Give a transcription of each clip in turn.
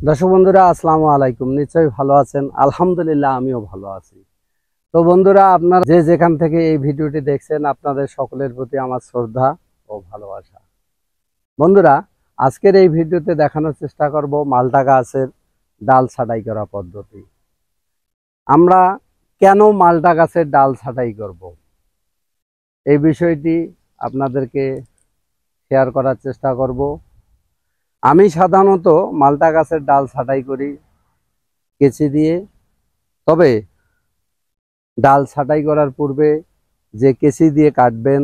দর্শক বন্ধুরা আসসালামু আলাইকুম। নিশ্চয়ই ভালো আছেন। আলহামদুলিল্লাহ আমিও ভালো আছি। তো বন্ধুরা, আপনারা যে যেখান থেকে এই ভিডিওটি দেখছেন, আপনাদের সকলের প্রতি আমার শ্রদ্ধা ও ভালোবাসা। বন্ধুরা, আজকের এই ভিডিওতে দেখানোর চেষ্টা করব মালটা গাছের ডাল ছাঁটাই করা পদ্ধতি। আমরা কেন মালটা গাছের ডাল ছাঁটাই করব, এই বিষয়টি আপনাদেরকে শেয়ার করার চেষ্টা করব। আমি সাধারণত মালটা গাছের ডাল ছাঁটাই করি কেচি দিয়ে। তবে ডাল ছাঁটাই করার পূর্বে যে কেচি দিয়ে কাটবেন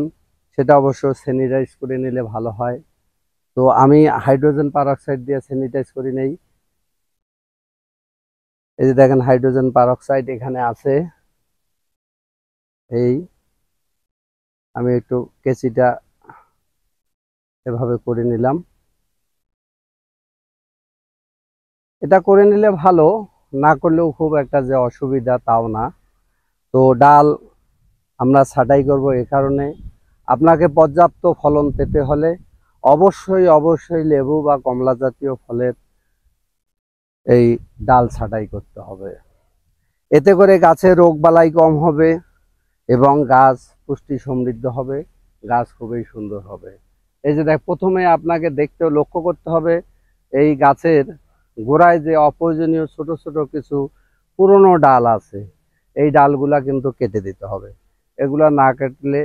সেটা অবশ্য স্যানিটাইজ করে নিলে ভালো হয়। তো আমি হাইড্রোজেন পারঅক্সাইড দিয়ে স্যানিটাইজ করে নেই। এই যে দেখেন, হাইড্রোজেন পারঅক্সাইড এখানে আছে। এই আমি একটু কেচিটা এভাবে করে নিলাম। এটা করে নিলে ভালো, না করলেও খুব একটা যে অসুবিধা তাও না। তো ডাল আমরা ছাঁটাই করব এ কারণে, আপনাকে পর্যাপ্ত ফলন পেতে হলে অবশ্যই অবশ্যই লেবু বা কমলা জাতীয় ফলের এই ডাল ছাঁটাই করতে হবে। এতে করে গাছে রোগবালাই কম হবে এবং গাছ পুষ্টি সমৃদ্ধ হবে, গাছ খুবই সুন্দর হবে। এই যে দেখ, প্রথমে আপনাকে দেখতে লক্ষ্য করতে হবে এই গাছের গোড়ায় যে অপ্রয়োজনীয় ছোট ছোট কিছু পুরনো ডাল আছে, এই ডালগুলা কিন্তু কেটে দিতে হবে। এগুলা না কাটলে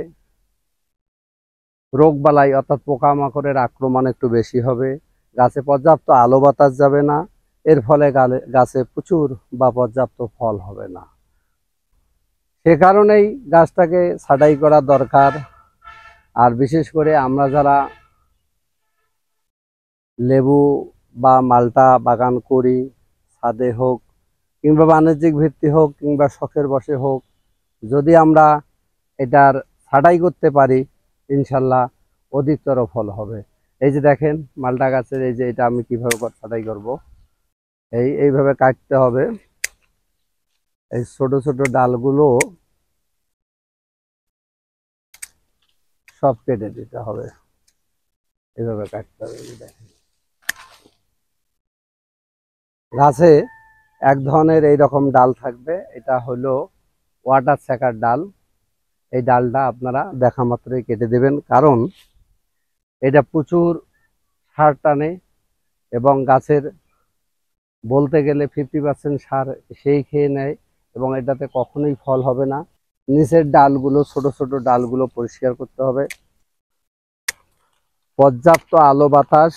রোগবালাই অর্থাৎ পোকামাকড়ের আক্রমণ একটু বেশি হবে, গাছে পর্যাপ্ত আলো বাতাস যাবে না, এর ফলে গাছে প্রচুর বা পর্যাপ্ত ফল হবে না। সে কারণেই গাছটাকে ছাঁটাই করা দরকার। আর বিশেষ করে আমরা যারা লেবু বা মালটা বাগান করি, ছাদে হোক কিংবা বাণিজ্যিক ভিত্তি হোক কিংবা শখের বশে হোক, যদি আমরা এটার ছাঁটাই করতে পারি ইনশাল্লাহ অধিকতর ফল হবে। এই যে দেখেন মালটা গাছের এই যে এটা আমি কিভাবে ছাঁটাই করব, এইভাবে কাটতে হবে। এই ছোট ছোট ডালগুলো সব কেটে দিতে হবে, এইভাবে কাটতে হবে। দেখেন, গাছে এক ধরনের এইরকম ডাল থাকবে, এটা হলো ওয়াটার স্যাকার ডাল। এই ডালটা আপনারা দেখা মাত্রই কেটে দেবেন, কারণ এটা প্রচুর সার টানে এবং গাছের বলতে গেলে 50% সার সেই খেয়ে নেয় এবং এটাতে কখনোই ফল হবে না। নিচের ডালগুলো, ছোট ছোট ডালগুলো পরিষ্কার করতে হবে। পর্যাপ্ত আলো বাতাস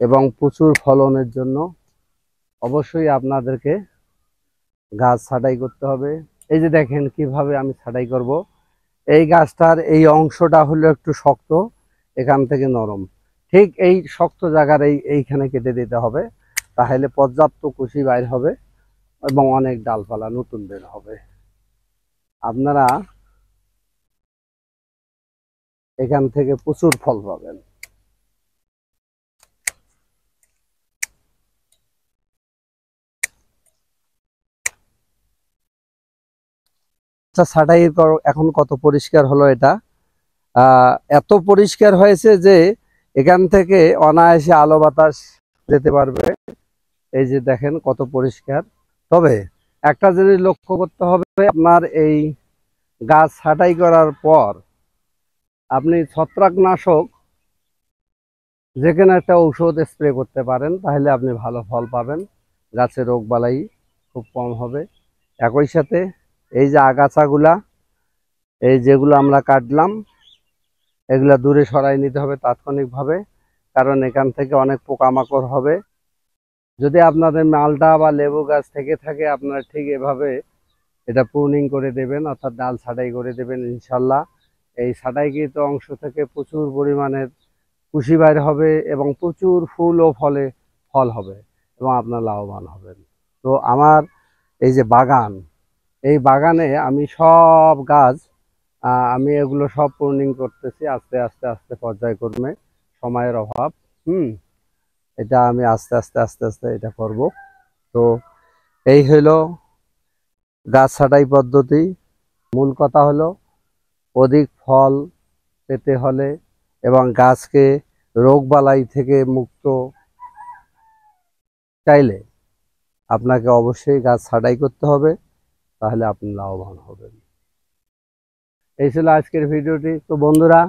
এবং প্রচুর ফলনের জন্য অবশ্যই আপনাদেরকে গাছ ছাঁটাই করতে হবে। এই যে দেখেন কিভাবে আমি ছাঁটাই করব। এই গাছটার এই অংশটা হলো একটু শক্ত, এখান থেকে নরম, ঠিক এই শক্ত জায়গার এইখানে কেটে দিতে হবে, তাহলে পর্যাপ্ত কুশি বাইর হবে এবং অনেক ডালপালা নতুন বের হবে। আপনারা এখান থেকে প্রচুর ফল পাবেন। আচ্ছা, ছাঁটাই এখন কত পরিষ্কার হলো এটা। এত পরিষ্কার হয়েছে যে এখান থেকে অনায়াসে আলো বাতাস যেতে পারবে। এই যে দেখেন কত পরিষ্কার। তবে একটা জিনিস লক্ষ্য করতে হবে, আপনার এই গাছ ছাঁটাই করার পর আপনি ছত্রাকনাশক যে কোনো একটা ঔষধ স্প্রে করতে পারেন, তাহলে আপনি ভালো ফল পাবেন, গাছের রোগ বালাই খুব কম হবে। একই সাথে এই যে আগাছাগুলা, এই যেগুলো আমরা কাটলাম, এগুলা দূরে সরাই নিতে হবে তাৎক্ষণিকভাবে, কারণ এখান থেকে অনেক পোকামাকড় হবে। যদি আপনাদের মালটা বা লেবু গাছ থেকে থাকে, আপনারা ঠিক এভাবে এটা প্রুনিং করে দেবেন, অর্থাৎ ডাল ছাঁটাই করে দেবেন। ইনশাল্লাহ এই ছাঁটাইকৃত অংশ থেকে প্রচুর পরিমাণের কুশি বাইর হবে এবং প্রচুর ফুল ও ফল হবে এবং আপনার লাভবান হবেন। তো আমার এই যে বাগান, এই বাগানে আমি সব গাছ আমি এগুলো সব প্রুনিং করতেছি আস্তে আস্তে আস্তে, পর্যায়ক্রমে, সময়ের অভাব। এটা আমি আস্তে আস্তে আস্তে আস্তে এটা করব। তো এই হলো গাছ ছাঁটাই পদ্ধতি। মূল কথা হলো অধিক ফল পেতে হলে এবং গাছকে রোগবালাই থেকে মুক্ত চাইলে আপনাকে অবশ্যই গাছ ছাঁটাই করতে হবে, তাহলে আপনি লাভবান হবেন। এই ছিল আজকের ভিডিওটি। তো বন্ধুরা,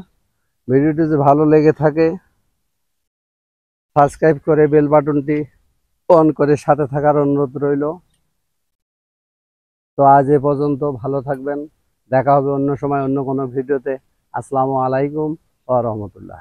ভিডিওটি যদি ভালো লেগে থাকে সাবস্ক্রাইব করে বেল বাটনটি অন করে সাথে থাকার অনুরোধ রইল। তো আজ এ পর্যন্ত, ভালো থাকবেন, দেখা হবে অন্য সময় অন্য কোনো ভিডিওতে। আসসালামু আলাইকুম ওয়া রাহমাতুল্লাহ।